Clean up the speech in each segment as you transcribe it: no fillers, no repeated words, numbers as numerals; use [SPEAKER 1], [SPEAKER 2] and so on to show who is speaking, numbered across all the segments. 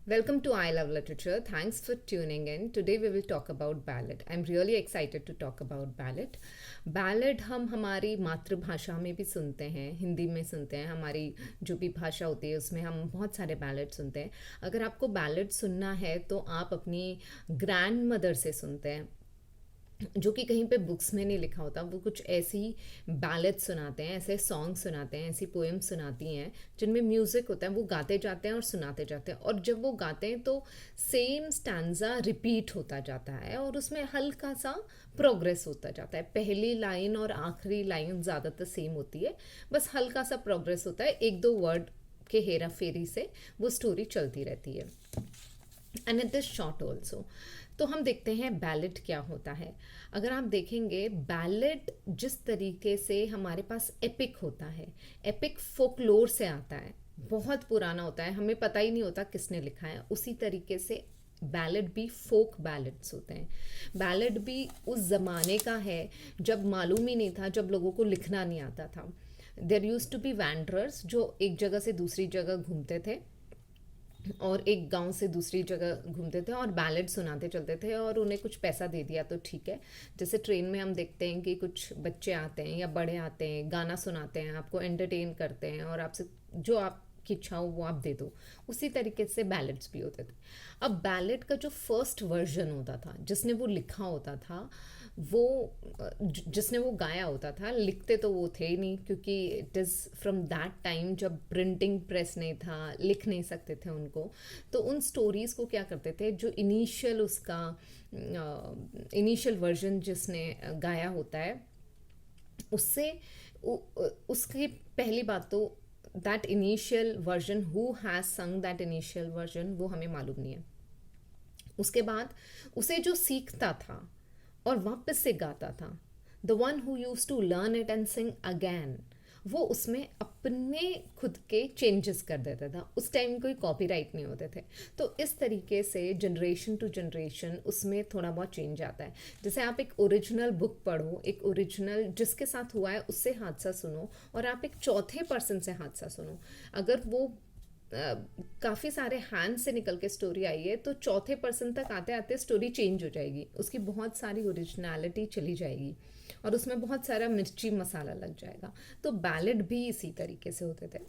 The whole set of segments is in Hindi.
[SPEAKER 1] Welcome to I Love Literature. Thanks for tuning in. Today we will talk about ballad. I'm really excited to talk about ballad. Ballad हम हमारी मातृभाषा में भी सुनते हैं, हिंदी में सुनते हैं, हमारी जो भी भाषा होती है उसमें हम बहुत सारे बैलेड सुनते हैं. अगर आपको बैलेड सुनना है तो आप अपनी ग्रैंड मदर से सुनते हैं, जो कि कहीं पे बुक्स में नहीं लिखा होता. वो कुछ ऐसी बैलेड सुनाते हैं, ऐसे सॉन्ग सुनाते हैं, ऐसी पोएम सुनाती हैं जिनमें म्यूज़िक होता है. वो गाते जाते हैं और सुनाते जाते हैं, और जब वो गाते हैं तो सेम स्टैंजा रिपीट होता जाता है और उसमें हल्का सा प्रोग्रेस होता जाता है. पहली लाइन और आखिरी लाइन ज़्यादातर सेम होती है, बस हल्का सा प्रोग्रेस होता है. एक दो वर्ड के हेरा फेरी से वो स्टोरी चलती रहती है. And it is short also. तो हम देखते हैं बैलेड क्या होता है. अगर आप देखेंगे बैलेड जिस तरीके से हमारे पास एपिक होता है, एपिक फोकलोर से आता है, बहुत पुराना होता है, हमें पता ही नहीं होता किसने लिखा है. उसी तरीके से बैलेड भी फोक बैलेड्स होते हैं. बैलेड भी उस ज़माने का है जब मालूम ही नहीं था, जब लोगों को लिखना नहीं आता था. देयर यूज टू बी वैंडरर्स जो एक जगह से दूसरी जगह घूमते थे और एक गांव से दूसरी जगह घूमते थे और बैलेड सुनाते चलते थे, और उन्हें कुछ पैसा दे दिया तो ठीक है. जैसे ट्रेन में हम देखते हैं कि कुछ बच्चे आते हैं या बड़े आते हैं, गाना सुनाते हैं, आपको एंटरटेन करते हैं और आपसे जो आपकी इच्छा हो वो आप दे दो. उसी तरीके से बैलेड्स भी होते थे. अब बैलेड का जो फर्स्ट वर्जन होता था, जिसने वो लिखा होता था, वो जिसने वो गाया होता था, लिखते तो वो थे ही नहीं, क्योंकि it is from that time जब प्रिंटिंग प्रेस नहीं था, लिख नहीं सकते थे उनको. तो उन स्टोरीज़ को क्या करते थे, जो इनिशियल उसका इनिशियल वर्जन जिसने गाया होता है, उससे उसकी पहली बात तो that initial version, who has संग दैट इनिशियल वर्जन, वो हमें मालूम नहीं है. उसके बाद उसे जो सीखता था और वापस से गाता था, the one who use to learn it and sing again, वो उसमें अपने खुद के चेंजेस कर देता था. उस टाइम कोई कॉपीराइट नहीं होते थे, तो इस तरीके से जनरेशन टू जनरेशन उसमें थोड़ा बहुत चेंज आता है. जैसे आप एक ओरिजिनल बुक पढ़ो, एक ओरिजिनल जिसके साथ हुआ है उससे हादसा सुनो, और आप एक चौथे पर्सन से हादसा सुनो. अगर वो काफ़ी सारे हैंड से निकल के स्टोरी आई है तो चौथे पर्सन तक आते आते स्टोरी चेंज हो जाएगी, उसकी बहुत सारी ओरिजिनलिटी चली जाएगी और उसमें बहुत सारा मिर्ची मसाला लग जाएगा. तो बैलेड भी इसी तरीके से होते थे.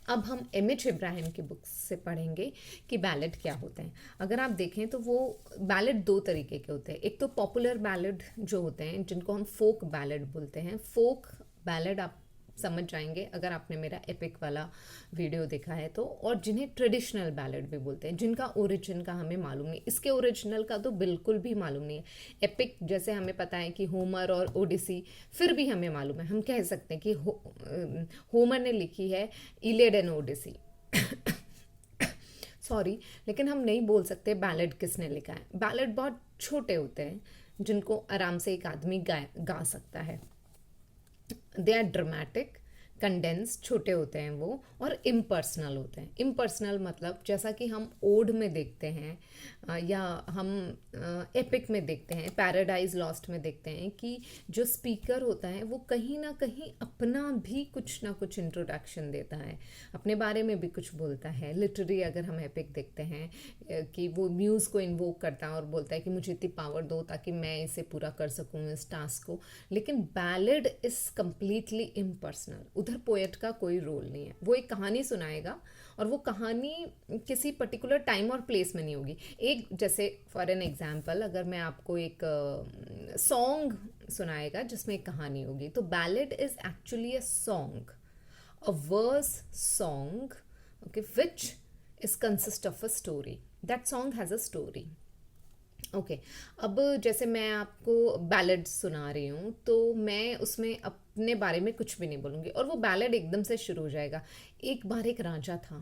[SPEAKER 1] अब हम एम.एच. इब्राहिम की बुक्स से पढ़ेंगे कि बैलेड क्या होते हैं. अगर आप देखें तो वो बैलेड दो तरीके के होते हैं. एक तो पॉपुलर बैलेड जो होते हैं, जिनको हम फोक बैलेड बोलते हैं. फोक बैलेड आप समझ जाएंगे अगर आपने मेरा एपिक वाला वीडियो देखा है तो. और जिन्हें ट्रेडिशनल बैलेड भी बोलते हैं, जिनका ओरिजिन का हमें मालूम नहीं. इसके ओरिजिनल का तो बिल्कुल भी मालूम नहीं है. एपिक जैसे हमें पता है कि होमर और ओडिसी, फिर भी हमें मालूम है, हम कह सकते हैं कि होमर ने लिखी है इलियड एंड ओडिसी सॉरी, लेकिन हम नहीं बोल सकते बैलेड किसने लिखा है. बैलेड बहुत छोटे होते हैं जिनको आराम से एक आदमी गा सकता है. दे आर ड्रामेटिक, कंडेंस, छोटे होते हैं वो, और इम्पर्सनल होते हैं. इम्पर्सनल मतलब जैसा कि हम ओड में देखते हैं या हम एपिक में देखते हैं, पैराडाइज लॉस्ट में देखते हैं कि जो स्पीकर होता है वो कहीं ना कहीं अपना भी कुछ ना कुछ इंट्रोडक्शन देता है, अपने बारे में भी कुछ बोलता है. लिटरेरी अगर हम एपिक देखते हैं कि वो म्यूज़ को इन्वोक करता है और बोलता है कि मुझे इतनी पावर दो ताकि मैं इसे पूरा कर सकूँ, इस टास्क को. लेकिन बैलेड इज़ कम्प्लीटली इम्पर्सनल. उधर पोएट का कोई रोल नहीं है. वो एक कहानी सुनाएगा और वो कहानी किसी पर्टिकुलर टाइम और प्लेस में नहीं होगी. एक जैसे फॉर एन एग्जांपल, अगर मैं आपको एक सॉन्ग सुनाएगा जिसमें एक कहानी होगी, तो ballad is actually a song, a verse song, okay, which is consist of a story. That song has a story. Okay. अब जैसे मैं आपको बैलेड सुना रही हूँ तो मैं उसमें अपने बारे में कुछ भी नहीं बोलूँगी और वो बैलेड एकदम से शुरू हो जाएगा. एक बार एक राजा था,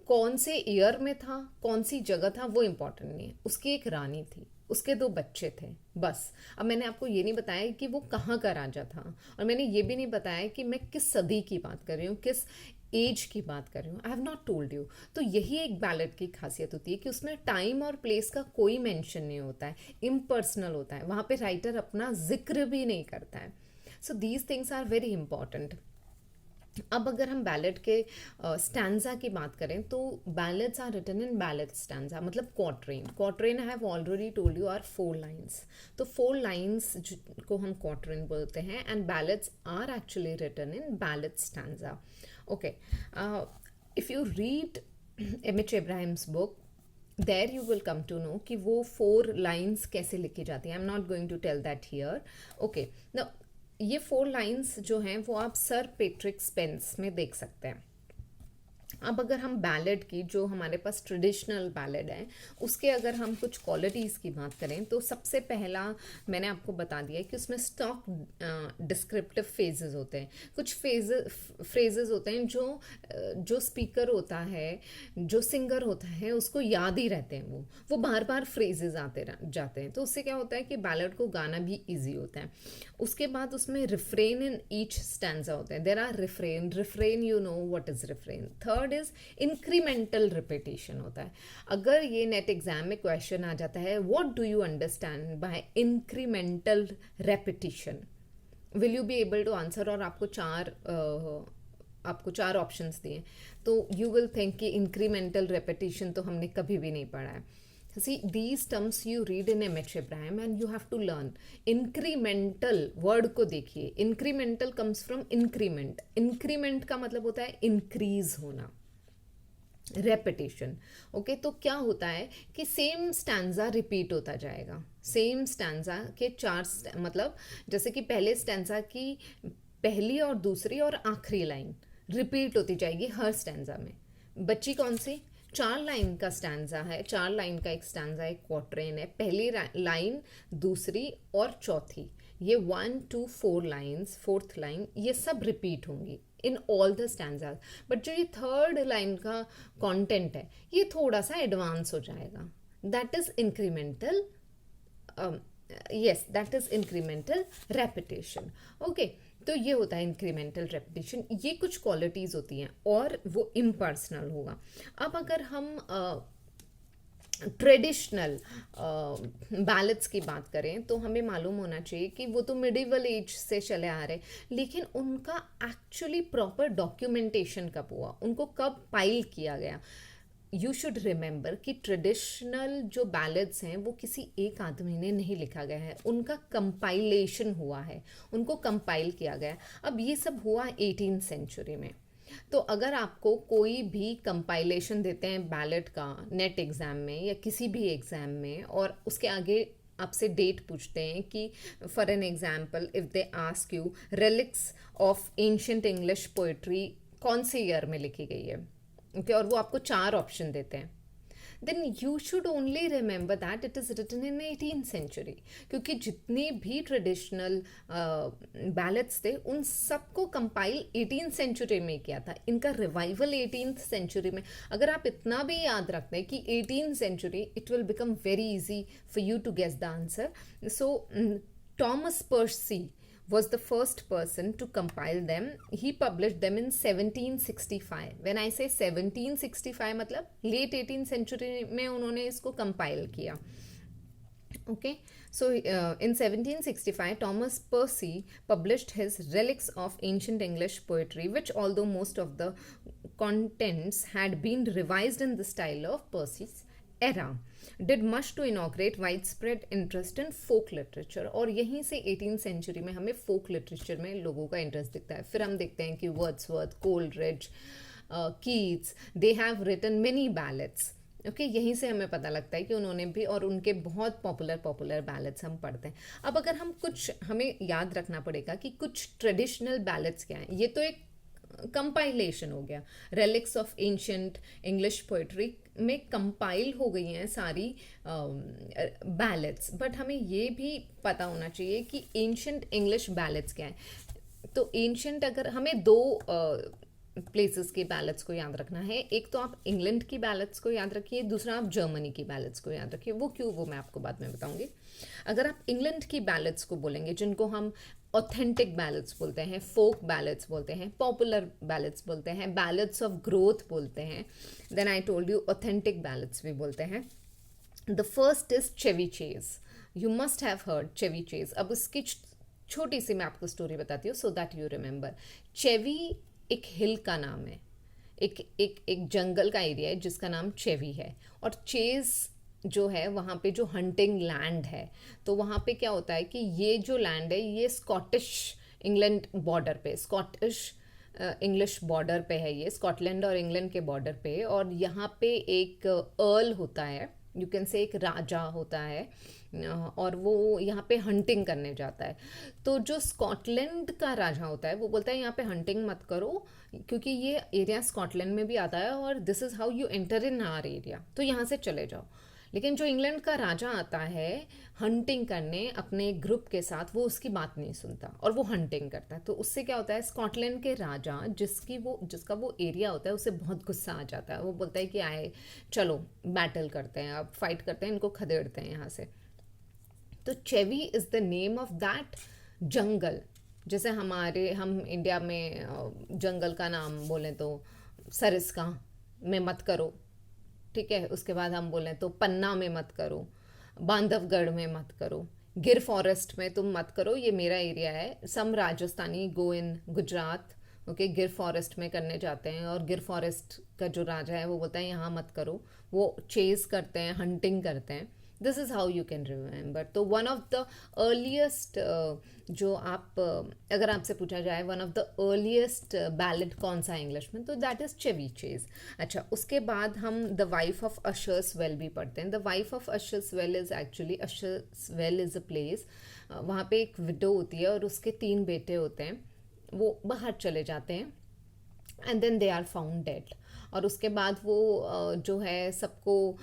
[SPEAKER 1] कौन से ईयर में था, कौन सी जगह था, वो इम्पोर्टेंट नहीं है. उसकी एक रानी थी, उसके दो बच्चे थे, बस. अब मैंने आपको ये नहीं बताया कि वो कहाँ का राजा था, और मैंने ये भी नहीं बताया कि मैं किस सदी की बात कर रही हूँ, किस एज की बात कर रही हूँ. I have not told you. तो यही एक बैलेड की खासियत होती है कि उसमें टाइम और प्लेस का कोई मेंशन नहीं होता है, इम्पर्सनल होता है. वहाँ पे राइटर अपना जिक्र भी नहीं करता है. So these things are very important. अब अगर हम बैलेट के स्टैंजा की बात करें तो ballads are written in ballad stanza मतलब quatrain. Quatrain I have already told you are 4 lines. तो 4 लाइन्स को हम क्वार्ट्रेन बोलते हैं and ballads are actually written in ballad stanza. Okay, if you read M H. Ibrahim's book there you will come to know कि वो 4 लाइन्स कैसे लिखी जाती हैं। I am not going to tell that here. Okay, ये 4 लाइन्स जो हैं वो आप सर पेट्रिक स्पेंस में देख सकते हैं। अब अगर हम बैलेड की, जो हमारे पास ट्रेडिशनल बैलेड है, उसके अगर हम कुछ क्वालिटीज़ की बात करें तो सबसे पहला मैंने आपको बता दिया है कि उसमें स्टॉक डिस्क्रिप्टिव फेजेस होते हैं। कुछ फ्रेजेस होते हैं जो स्पीकर होता है, जो सिंगर होता है, उसको याद ही रहते हैं। वो बार बार फ्रेजेस आते जाते हैं, तो उससे क्या होता है कि बैलेड को गाना भी ईजी होता है। उसके बाद उसमें रिफ्रेन इन ईच स्टैंजा होते हैं। There are refrain you know what is refrain. Third is incremental repetition होता है। अगर ये नेट एग्जाम में क्वेश्चन आ जाता है, what do you understand by incremental repetition, will you be able to answer. और आपको चार ऑप्शंस दिए, तो यू विल थिंक कि इंक्रीमेंटल रेपिटेशन तो हमने कभी भी नहीं पढ़ा है। See, these terms you read in M.H. Ibrahim and you have to learn. Incremental word को देखिए, incremental comes from increment. Increment का मतलब होता है increase होना, रेपिटेशन। ओके, तो क्या होता है कि सेम स्टैंजा रिपीट होता जाएगा। सेम स्टैंजा के मतलब जैसे कि पहले स्टैंजा की पहली और दूसरी और आखिरी लाइन रिपीट होती जाएगी हर स्टैंजा में। बच्ची कौन सी? 4 लाइन का स्टैंजा है, 4 लाइन का एक स्टैंजा है, क्वार्ट्रेन है। पहली लाइन, दूसरी और चौथी, ये 1 2 4 लाइन्स, फोर्थ लाइन, ये सब रिपीट होंगी in all the stanzas. But जो ये थर्ड लाइन का कंटेंट है, ये थोड़ा सा एडवांस हो जाएगा। That is incremental, yes, that is incremental repetition. Okay, तो ये होता है इंक्रीमेंटल रेपिटेशन। ये कुछ क्वालिटीज़ होती हैं और वो इम्पर्सनल होगा। अब अगर हम ट्रेडिशनल बैलेट्स की बात करें तो हमें मालूम होना चाहिए कि वो तो मिडिवल एज से चले आ रहे, लेकिन उनका एक्चुअली प्रॉपर डॉक्यूमेंटेशन कब हुआ, उनको कब पाइल किया गया। यू शुड रिमेंबर कि ट्रेडिशनल जो बैलेट्स हैं वो किसी एक आदमी ने नहीं लिखा गया है, उनका कंपाइलेशन हुआ है, उनको कंपाइल किया गया है। अब ये सब हुआ 18th सेंचुरी में। तो अगर आपको कोई भी कंपाइलेशन देते हैं बैलेट का नेट एग्ज़ाम में या किसी भी एग्ज़ाम में, और उसके आगे आपसे डेट पूछते हैं कि for an example if they ask you relics of ancient English poetry कौन से ईयर में लिखी गई है, ओके, और वो आपको 4 ऑप्शन देते हैं, then you should only remember that it is written in 18th century. क्योंकि जितने भी ट्रेडिशनल बैलेट्स थे उन सबको कंपाइल 18th सेंचुरी में किया था। इनका रिवाइवल 18th सेंचुरी में। अगर आप इतना भी याद रखते हैं कि 18th century, it will become very easy for you to guess the answer. So Thomas Percy was the first person to compile them. He published them in 1765. When I say 1765 मतलब late 18th century में उन्होंने इसको compile किया। Okay, so in 1765 Thomas Percy published his Relics of Ancient English Poetry, which although most of the contents had been revised in the style of Percy's era, did much to inaugurate widespread interest in folk literature। और यहीं से 18th सेंचुरी में हमें folk literature में लोगों का इंटरेस्ट दिखता है। फिर हम देखते हैं कि Wordsworth, Coleridge, Keats, they have written many ballads. Okay, यहीं से हमें पता लगता है कि उन्होंने भी, और उनके बहुत पॉपुलर बैलेट्स हम पढ़ते हैं। अब अगर हम कुछ, हमें याद रखना पड़ेगा कि कुछ ट्रेडिशनल बैलेट्स क्या हैं। ये तो एक कंपाइलेशन हो गया, relics of ancient English poetry में कंपाइल हो गई हैं सारी बैलेट्स, बट हमें ये भी पता होना चाहिए कि एंशिएंट इंग्लिश बैलेट्स क्या है। तो एंशिएंट, अगर हमें 2 प्लेसेस के बैलेट्स को याद रखना है, एक तो आप इंग्लैंड की बैलेट्स को याद रखिए, दूसरा आप जर्मनी की बैलेट्स को याद रखिए। वो क्यों, वो मैं आपको बाद में बताऊंगी। अगर आप इंग्लैंड की बैलेट्स को बोलेंगे, जिनको हम ऑथेंटिक बैलेट्स बोलते हैं, फोक बैलेट्स बोलते हैं, पॉपुलर बैलेट्स बोलते हैं, बैलेट्स ऑफ ग्रोथ बोलते हैं, then I told you authentic ballads भी बोलते हैं। The first is Chevy Chase. You must have heard Chevy Chase. अब उसकी छोटी सी मैं आपको स्टोरी बताती हूँ so that you remember. Chevy एक हिल का नाम है, एक एक एक जंगल का एरिया है जिसका नाम चेवी है। और चेज जो है वहाँ पे जो हंटिंग लैंड है, तो वहाँ पे क्या होता है कि ये जो लैंड है ये स्कॉटिश इंग्लैंड बॉर्डर पे, स्कॉटिश इंग्लिश बॉर्डर पे है, ये स्कॉटलैंड और इंग्लैंड के बॉर्डर पे। और यहाँ पे एक अर्ल होता है, यू कैन से एक राजा होता है, और वो यहाँ पे हंटिंग करने जाता है। तो जो स्कॉटलैंड का राजा होता है वो बोलता है यहाँ पे हंटिंग मत करो, क्योंकि ये एरिया स्कॉटलैंड में भी आता है और this is how you enter in our area, तो यहाँ से चले जाओ। लेकिन जो इंग्लैंड का राजा आता है हंटिंग करने अपने ग्रुप के साथ, वो उसकी बात नहीं सुनता और वो हंटिंग करता है। तो उससे क्या होता है, स्कॉटलैंड के राजा जिसका वो एरिया होता है उसे बहुत गुस्सा आ जाता है। वो बोलता है कि आए चलो बैटल करते हैं, अब फाइट करते हैं, इनको खदेड़ते हैं यहाँ से। तो Chevy is the name of that jungle. जैसे हम इंडिया में जंगल का नाम बोलें तो सरिस्का में मत करो, ठीक है। उसके बाद हम बोलें तो पन्ना में मत करो, बांधवगढ़ में मत करो, गिर फॉरेस्ट में तुम मत करो, ये मेरा एरिया है। सम राजस्थानी गो इन गुजरात, ओके, गिर फॉरेस्ट में करने जाते हैं और गिर फॉरेस्ट का जो राजा है वो बोलता है यहाँ मत करो, वो चेज करते हैं, हंटिंग करते हैं। This is how you can remember. तो वन ऑफ द अर्लीस्ट जो आप अगर आपसे पूछा जाए one of the earliest ballad कौन सा इंग्लिश में, तो दैट इज़ चेवी चेज। अच्छा, उसके बाद हम the wife of ushers well भी पढ़ते हैं। The wife of ushers well is actually, ushers well is a place, वहाँ पे एक विडो होती है और उसके 3 बेटे होते हैं, वो बाहर चले जाते हैं and then they are found dead. और उसके बाद वो जो है सबको,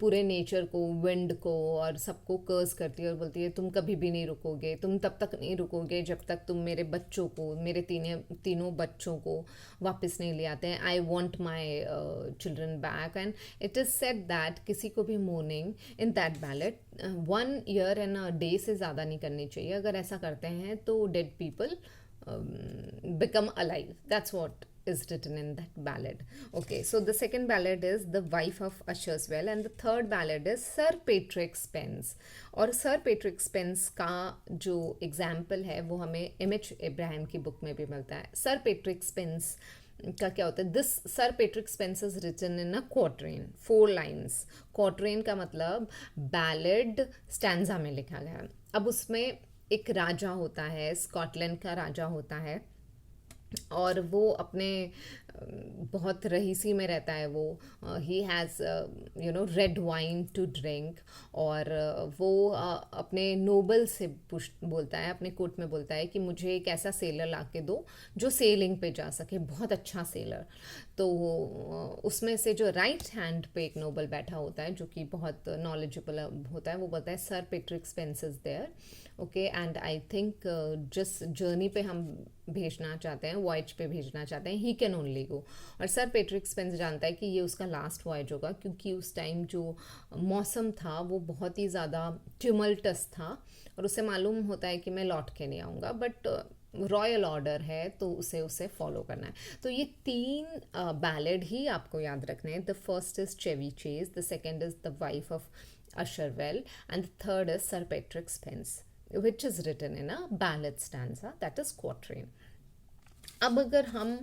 [SPEAKER 1] पूरे नेचर को, विंड को और सबको कर्स करती है और बोलती है तुम कभी भी नहीं रुकोगे, तुम तब तक नहीं रुकोगे जब तक तुम मेरे बच्चों को, मेरे तीनों बच्चों को वापस नहीं ले आते हैं। I want my children back. And it is said that किसी को भी morning in that ballot 1 year and a day से ज़्यादा नहीं करनी चाहिए। अगर ऐसा करते हैं तो dead people become alive. That's what is written in that ballad. Okay, so the second ballad is The Wife of Usherswell and the third ballad is Sir Patrick Spens. और सर पेट्रिक स्पेंस का जो एग्जाम्पल है वो हमें एम.एच. इब्राहिम की बुक में भी मिलता है। सर पेट्रिक स्पेंस का क्या होता है, this sir Patrick Spens is written in a quatrain, 4 lines. Quatrain का मतलब बैलेड स्टैंजा में लिखा गया है। अब उसमें एक राजा होता है, स्कॉटलैंड का राजा होता है, और वो अपने बहुत रईसी में रहता है। वो ही has red wine to drink, और वो अपने नोबल से बोलता है, अपने कोर्ट में बोलता है कि मुझे एक ऐसा सेलर ला के दो जो सेलिंग पे जा सके, बहुत अच्छा सेलर। तो उसमें से जो राइट हैंड पे एक नोबल बैठा होता है जो कि बहुत नॉलेजेबल होता है, वो बोलता है sir Patrick Spens is there, okay, and I think जिस जर्नी पे हम भेजना चाहते हैं, वॉयज पे भेजना चाहते हैं, ही कैन ओनली गो। और सर पेट्रिक स्पेंस जानता है कि ये उसका लास्ट वॉयज होगा, क्योंकि उस टाइम जो मौसम था वो बहुत ही ज़्यादा ट्यूमल्टस था और उसे मालूम होता है कि मैं लौट के नहीं आऊँगा, बट रॉयल ऑर्डर है तो उसे फॉलो करना है। तो ये 3 बैलेड ही आपको याद रखने हैं। The first is Chevy Chase, the second is the wife of Usher's Well, and the third is sir Patrick Spens, which is written in a ballad stanza, that is quatrain. अब अगर हम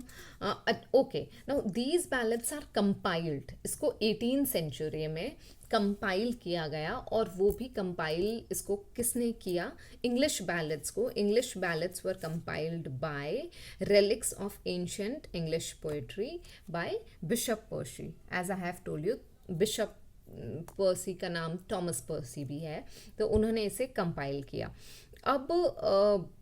[SPEAKER 1] okay, now these ballads are compiled, इसको 18 सेंचुरी में कंपाइल किया गया, और वो भी कंपाइल इसको किसने किया, इंग्लिश बैलेड्स को। English ballads were compiled by Reliques of ancient English poetry by bishop Percy. As I have told you, bishop Percy का नाम थॉमस पर्सी भी है, तो उन्होंने इसे कंपाइल किया। अब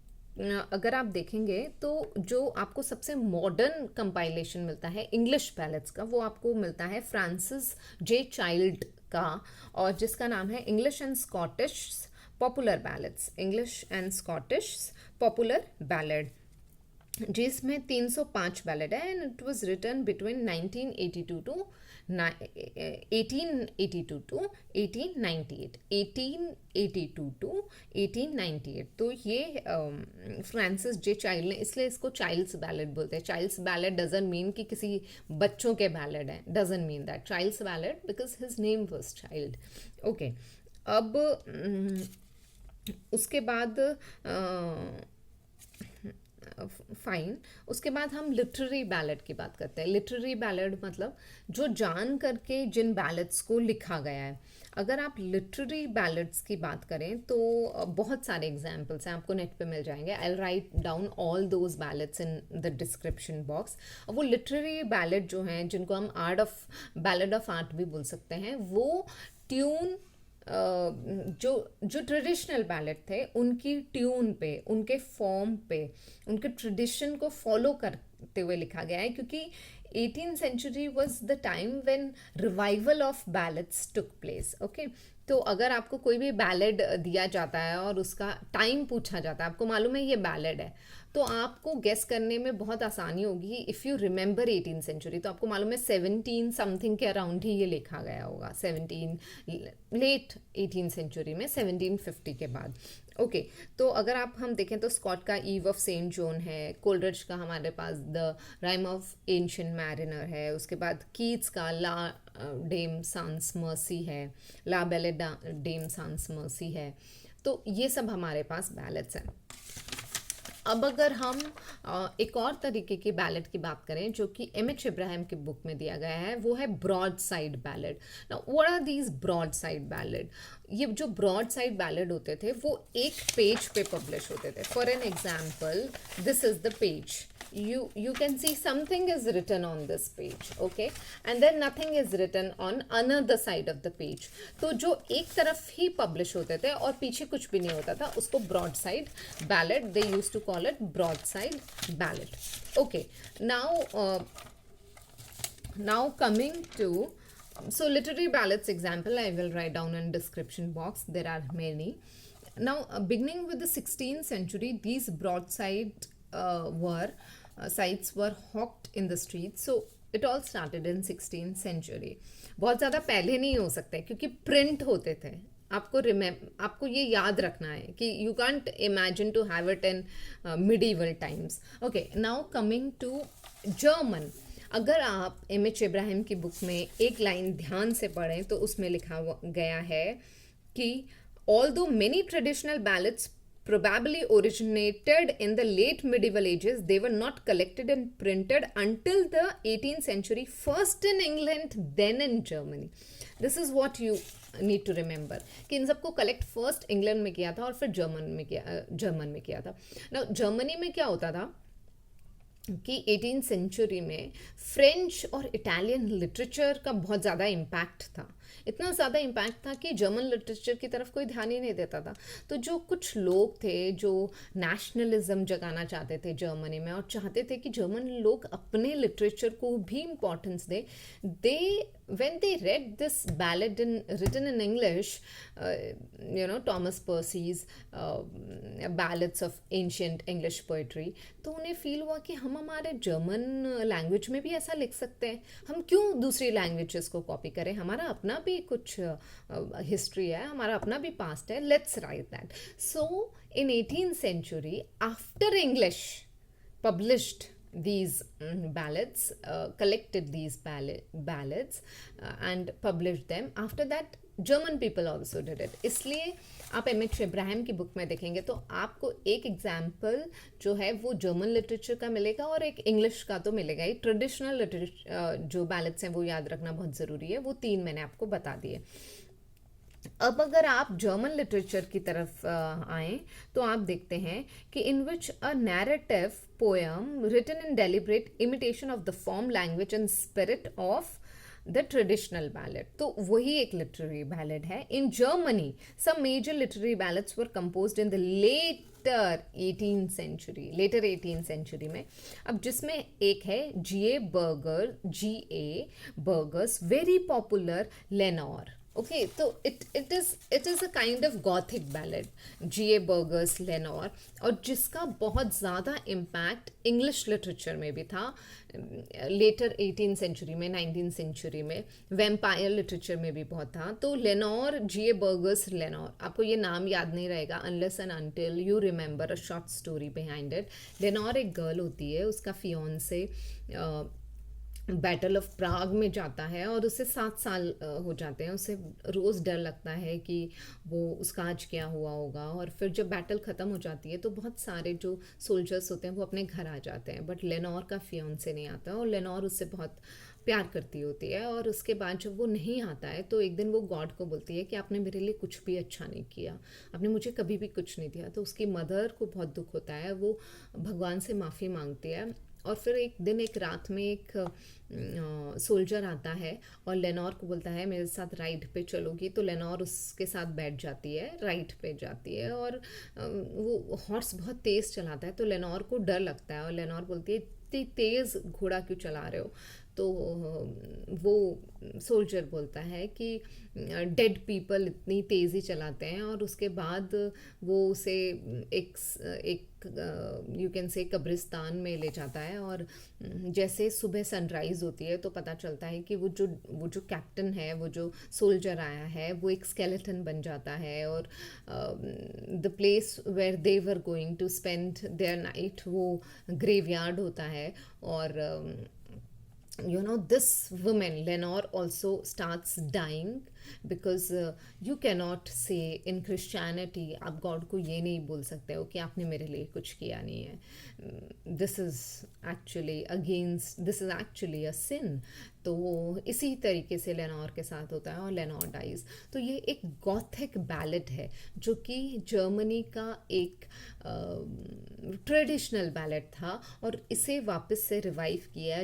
[SPEAKER 1] अगर आप देखेंगे तो जो आपको सबसे मॉडर्न कंपाइलेशन मिलता है इंग्लिश बैलेड्स का, वो आपको मिलता है फ्रांसिस जे चाइल्ड का, और जिसका नाम है English and Scottish popular ballads, English and Scottish popular ballad, जिसमें 305 बैलेड है, and it was written between 1882 to 1898, 1882 to 1898। तो ये फ्रांसिस जे चाइल्ड ने, इसलिए इसको चाइल्ड्स बैलेड बोलते हैं। चाइल्ड्स बैलेड डजंट मीन कि किसी बच्चों के बैलेड हैं, doesn't mean that. Child's ballad because his name was Child, okay. अब उसके बाद फाइन। उसके बाद हम लिटरेरी बैलेट की बात करते हैं। लिटरेरी बैलेट मतलब जो जान करके जिन बैलेट्स को लिखा गया है। अगर आप लिटरेरी बैलेट्स की बात करें तो बहुत सारे एग्जाम्पल्स हैं, आपको नेट पे मिल जाएंगे। I write down all those ballads in the description box. वो लिटरेरी बैलेट जो हैं, जिनको हम बैलेट ऑफ आर्ट भी बोल सकते हैं, वो ट्यून जो जो ट्रेडिशनल बैलेट थे उनकी ट्यून पे, उनके फॉर्म पे, उनके ट्रेडिशन को फॉलो करते हुए लिखा गया है, क्योंकि 18th century was the time when revival of ballads took place. Okay, तो अगर आपको कोई भी बैलेड दिया जाता है और उसका टाइम पूछा जाता है, आपको मालूम है ये बैलेड है, तो आपको गेस करने में बहुत आसानी होगी। If you remember 18th century, तो आपको मालूम है 17 समथिंग के अराउंड ही ये लिखा गया होगा, 17 लेट 18th सेंचुरी में, 1750 के बाद। ओके, तो अगर हम देखें तो स्कॉट का ईव ऑफ सेंट जॉन है, कोलरिज का हमारे पास the rime of ancient mariner है, उसके बाद कीट्स का ला डेम सांस मर्सी है, ला बेले डेम सांस मर्सी है। तो ये सब हमारे पास बैलेट्स हैं। अब अगर हम एक और तरीके की बैलेट की बात करें जो कि एम.एच. इब्राहिम की बुक में दिया गया है, वो है broadside ballad. Now what are these broadside ballad? ये जो ब्रॉड साइड बैलेट होते थे वो एक पेज पे पब्लिश होते थे। For an example, this is the page, you can see something is written on this page, okay, and then nothing is written on another side of the page. तो जो एक तरफ ही पब्लिश होते थे और पीछे कुछ भी नहीं होता था, उसको broadside ballad, they used to call it broadside ballad. Okay, now coming to, so literary ballads example I will write down in description box. There are many. Now beginning with the 16th century, these broadside sites were hawked in the streets. So it all started in 16th century. बहुत ज़्यादा पहले नहीं हो सकते क्योंकि प्रिंट होते थे। आपको ये याद रखना है कि you can't imagine to have it in medieval times. Okay, now coming to German. अगर आप एम.एच. इब्राहिम की बुक में एक लाइन ध्यान से पढ़ें तो उसमें लिखा गया है कि although many traditional ballads probably originated in the late medieval ages, they were not collected and printed until the 18th century, first in England, then in Germany. This is what you need to remember, कि इन सबको कलेक्ट फर्स्ट इंग्लैंड में किया था और फिर जर्मन में किया था. नाउ जर्मनी में क्या होता था कि 18th सेंचुरी में फ्रेंच और इटालियन लिटरेचर का बहुत ज़्यादा इम्पैक्ट था. इतना ज़्यादा इम्पैक्ट था कि जर्मन लिटरेचर की तरफ कोई ध्यान ही नहीं देता था. तो जो कुछ लोग थे जो नेशनलिज्म जगाना चाहते थे जर्मनी में और चाहते थे कि जर्मन लोग अपने लिटरेचर को भी importance they, when they read this ballad written in English, Thomas Percy's ballads of ancient English poetry, तो उन्हें फील हुआ कि हम हमारे जर्मन लैंग्वेज में भी ऐसा लिख सकते हैं. हम क्यों दूसरी लैंग्वेजेस को कॉपी करें? हमारा अपना भी कुछ हिस्ट्री है, हमारा अपना भी पास्ट है. Let's write that. So in 18th century, after English published these ballads, collected these ballads and published them, after that German people also did it. इसलिए आप एम.एच. इब्राहिम की बुक में देखेंगे तो आपको एक एग्जाम्पल जो है वो जर्मन लिटरेचर का मिलेगा और एक इंग्लिश का तो मिलेगा ही. ट्रेडिशनल लिटरेचर जो बैलेट्स हैं वो याद रखना बहुत ज़रूरी है. वो 3 मैंने आपको बता दिए. अब अगर आप जर्मन लिटरेचर की तरफ आएँ तो आप देखते हैं कि in which a narrative poem written in deliberate imitation of the form, language and spirit of the traditional ballad. तो वही एक लिटरेरी बैलेट है. In Germany some major literary ballads were composed in the later 18th century में. अब जिसमें एक है G.A. Burger's very popular Lenore. Okay, so it is a kind of gothic ballad, G.A. Burger's Lenore, और जिसका बहुत ज़्यादा इम्पैक्ट इंग्लिश लिटरेचर में भी था लेटर 18th century में, 19th century में. वैम्पायर लिटरेचर में भी बहुत था. तो लेनोर, G.A. बर्गर्स लेनोर, आपको ये नाम याद नहीं रहेगा unless and until you remember a short story behind it. Lenore एक गर्ल होती है, उसका फियोंसे बैटल ऑफ प्राग में जाता है और उसे 7 साल हो जाते हैं। उसे रोज़ डर लगता है कि वो उसका आज क्या हुआ होगा। और फिर जब बैटल ख़त्म हो जाती है तो बहुत सारे जो सोल्जर्स होते हैं वो अपने घर आ जाते हैं, बट लेनोर का फियांसे नहीं आता और लेनोर उससे बहुत प्यार करती होती है। और उसके बाद जब वो नहीं आता है तो एक दिन वो गॉड को बोलती है कि आपने मेरे लिए कुछ भी अच्छा नहीं किया, आपने मुझे कभी भी कुछ नहीं दिया। तो उसकी मदर को बहुत दुख होता है, वो भगवान से माफ़ी मांगती है। और फिर एक दिन एक रात में एक सोल्जर आता है और लेनोर को बोलता है मेरे साथ राइड पे चलोगी। तो लेनोर उसके साथ बैठ जाती है, राइड पे जाती है। और वो हॉर्स बहुत तेज़ चलाता है तो लेनोर को डर लगता है और लेनोर बोलती है इतनी तेज़ घोड़ा क्यों चला रहे हो। तो वो सोल्जर बोलता है कि डेड पीपल इतनी तेज़ी चलाते हैं। और उसके बाद वो उसे एक एक यू कैन से कब्रिस्तान में ले जाता है। और जैसे सुबह सनराइज़ होती है तो पता चलता है कि वो जो कैप्टन है, वो जो सोल्जर आया है, वो एक स्केलेटन बन जाता है। और the place where they were going to spend their night वो ग्रेवयार्ड होता है। और this woman Lenore also starts dying because you cannot say in Christianity आप गॉड को ये नहीं बोल सकते हो कि आपने मेरे लिए कुछ किया नहीं है। दिस इज़ एक्चुअली अ सिन। तो इसी तरीके से लेनोर के साथ होता है और लेनोर डाइज। तो ये एक गॉथिक बैलेड है जो कि जर्मनी का एक ट्रेडिशनल बैलेड था और इसे वापस से रिवाइव किया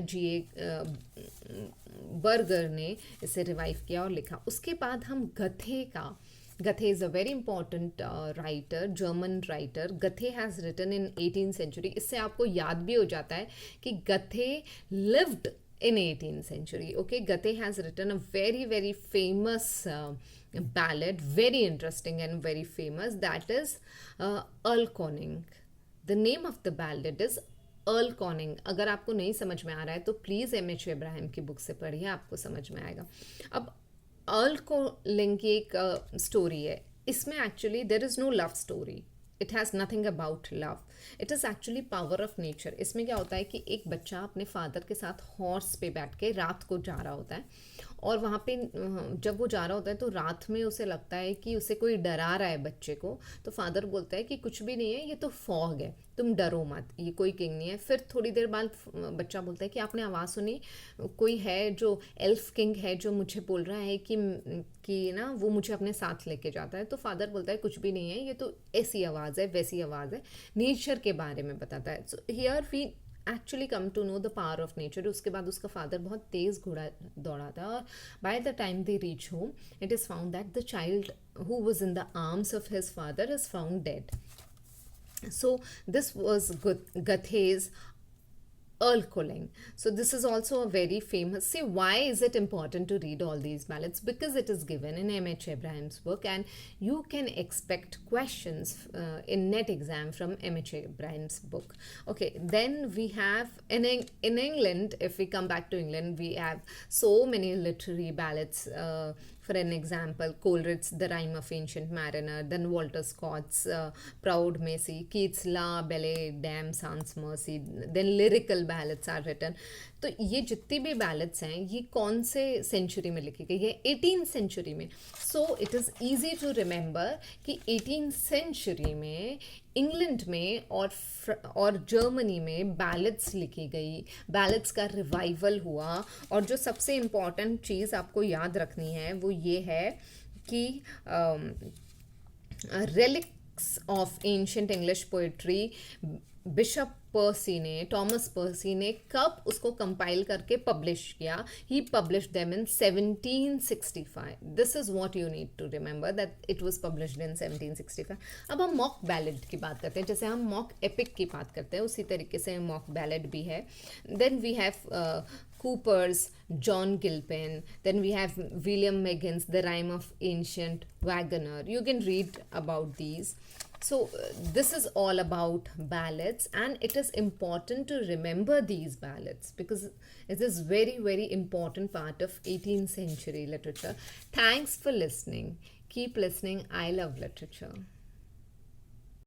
[SPEAKER 1] बर्गर ने इसे रिवाइव किया और लिखा। उसके बाद हम Goethe is a very important writer, German writer. Goethe has written in 18th century. इससे आपको याद भी हो जाता है कि Goethe lived in 18th century. Okay, Goethe has written a very famous ballad, very interesting and very famous, that is Erlkönig. The name of the ballad is Erlkönig. अगर आपको नहीं समझ में आ रहा है तो प्लीज़ एम एच इब्राहिम की बुक से पढ़िए, आपको समझ में आएगा। अब Erlkönig की एक स्टोरी है। इसमें actually there is no love story, it has nothing about love, it is actually power of nature. इसमें क्या होता है कि एक बच्चा अपने फादर के साथ हॉर्स पे बैठ के रात को जा रहा होता है और वहाँ पे जब वो जा रहा होता है तो रात में उसे लगता है कि उसे कोई डरा रहा है बच्चे को। तो फादर बोलता है कि कुछ भी नहीं है, ये तो फॉग है, तुम डरो मत, ये कोई किंग नहीं है। फिर थोड़ी देर बाद बच्चा बोलता है कि आपने आवाज़ सुनी, कोई है जो एल्फ किंग है जो मुझे बोल रहा है कि ना वो मुझे अपने साथ लेके जाता है। तो फादर बोलता है कुछ भी नहीं है, ये तो ऐसी आवाज़ है, वैसी आवाज़ है, नेचर के बारे में बताता है। So here we actually come to know the power of nature. उसके बाद उसका फादर बहुत तेज़ घोड़ा दौड़ाता है और by the time they reach home it is found that the child who was in the arms of his father is found dead. So this was Goethe's Erlkönig. So this is also a very famous. See, why is it important to read all these ballads? Because it is given in M.H. Ibrahim's book, and you can expect questions in net exam from M.H. Ibrahim's book. Okay, then we have in England. If we come back to England, we have so many literary ballads. For an example, Coleridge's The Rime of Ancient Mariner, then Walter Scott's Proud Maisie, Keats' La Belle Dame Sans Mercy, then lyrical ballads are written. तो ये जितनी भी ballads हैं ये कौन से सेंचुरी में लिखी गई है? 18th सेंचुरी में. So it is easy to remember कि 18th सेंचुरी में इंग्लैंड में और जर्मनी में बैलेट्स लिखी गई, बैलेट्स का रिवाइवल हुआ. और जो सबसे इम्पॉर्टेंट चीज़ आपको याद रखनी है वो ये है कि Reliques of ancient English poetry bishop Percy ने, टॉमस पर्सी ने कब उसको कंपाइल करके पब्लिश किया? He publish them in 1765. This is what you need to remember, that it was published in 1765. अब हम मॉक बैलेड की बात करते हैं. जैसे हम मॉक एपिक की बात करते हैं उसी तरीके से मॉक बैलेड भी है. Then we have Cooper's John Gilpin. Then we have William Meggin's The Rime of Ancient Wagoner. You can read about these. So this is all about ballads, and it is important to remember these ballads because it is very important part of 18th century literature. Thanks for listening. Keep listening. I love literature.